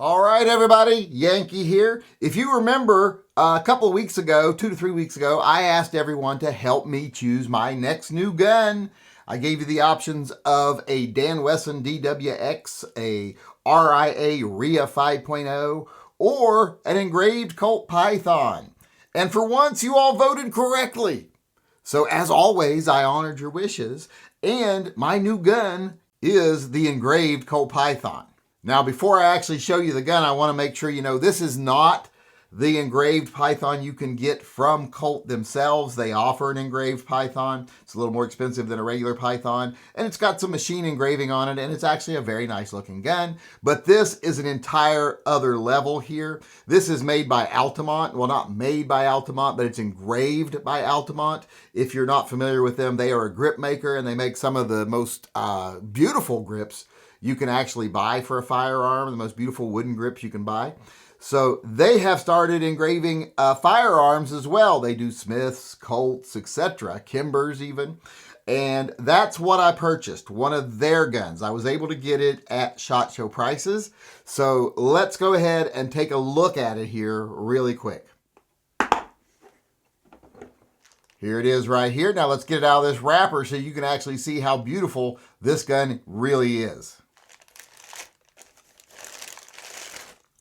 All right, everybody, Yankee here. If you remember a couple of weeks ago, 2 to 3 weeks ago, I asked everyone to help me choose my next new gun. I gave you the options of a Dan Wesson DWX, a RIA RIA 5.0, or an engraved Colt Python. And for once, you all voted correctly. So as always, I honored your wishes, and my new gun is the engraved Colt Python. Now, before I actually show you the gun, I want to make sure you know this is not the engraved Python you can get from Colt themselves. They offer an engraved Python. It's a little more expensive than a regular Python, and it's got some machine engraving on it, and it's actually a very nice looking gun. But this is an entire other level here. This is made by Altamont. Well, not made by Altamont, but it's engraved by Altamont. If you're not familiar with them, they are a grip maker, and they make some of the most beautiful grips you can actually buy for a firearm, the most beautiful wooden grips you can buy. So they have started engraving firearms as well. They do Smiths, Colts, etc., Kimbers even. And that's what I purchased, one of their guns. I was able to get it at SHOT Show prices. So let's go ahead and take a look at it here really quick. Here it is right here. Now let's get it out of this wrapper so you can actually see how beautiful this gun really is.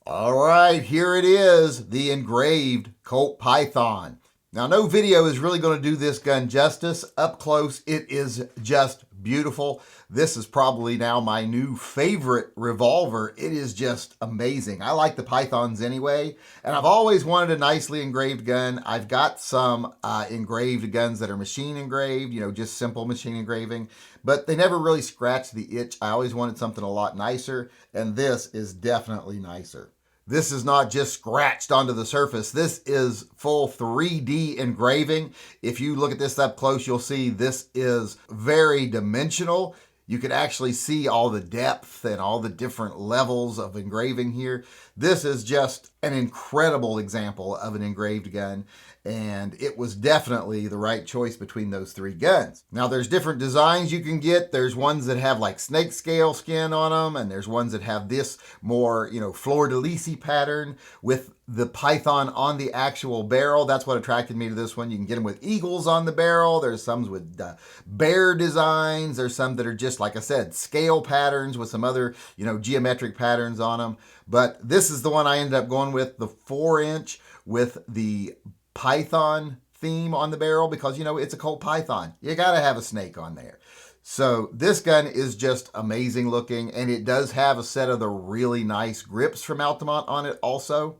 All right, here it is, the engraved Colt Python. Now, no video is really going to do this gun justice. Up close, it is just beautiful. This is probably now my new favorite revolver. It is just amazing. I like the Pythons anyway, and I've always wanted a nicely engraved gun. I've got some engraved guns that are machine engraved, just simple machine engraving, but they never really scratch the itch. I always wanted something a lot nicer, and this is definitely nicer. This is not just scratched onto the surface. This is full 3D engraving. If you look at this up close, you'll see this is very dimensional. You can actually see all the depth and all the different levels of engraving here. This is just an incredible example of an engraved gun, and it was definitely the right choice between those three guns. Now, there's different designs you can get. There's ones that have like snake scale skin on them, and there's ones that have this more, fleur-de-lis pattern with the Python on the actual barrel. That's what attracted me to this one. You can get them with eagles on the barrel. There's some with bear designs. There's some that are just, like I said, scale patterns with some other, geometric patterns on them. But this is the one I ended up going with, the 4-inch with the Python theme on the barrel because, it's a Colt Python. You got to have a snake on there. So this gun is just amazing looking, and it does have a set of the really nice grips from Altamont on it also.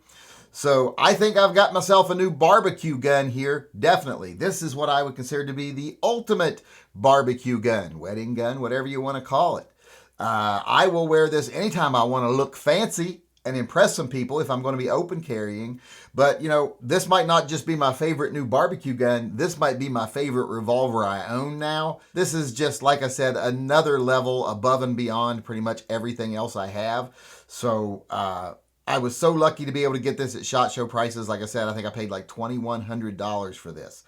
So I think I've got myself a new barbecue gun here, definitely. This is what I would consider to be the ultimate barbecue gun, wedding gun, whatever you want to call it. I will wear this anytime I want to look fancy and impress some people if I'm going to be open carrying. But, this might not just be my favorite new barbecue gun. This might be my favorite revolver I own now. This is just, like I said, another level above and beyond pretty much everything else I have. So, I was so lucky to be able to get this at SHOT Show prices. Like I said, I think I paid like $2,100 for this.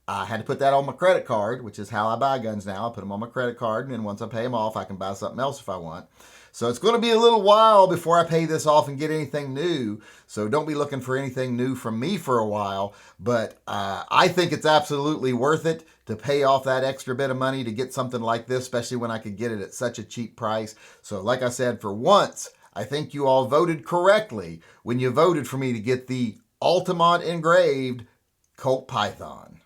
I had to put that on my credit card, which is how I buy guns now. I put them on my credit card, and then once I pay them off, I can buy something else if I want. So it's going to be a little while before I pay this off and get anything new. So don't be looking for anything new from me for a while. But I think it's absolutely worth it to pay off that extra bit of money to get something like this, especially when I could get it at such a cheap price. So like I said, for once, I think you all voted correctly when you voted for me to get the Altamont engraved Colt Python.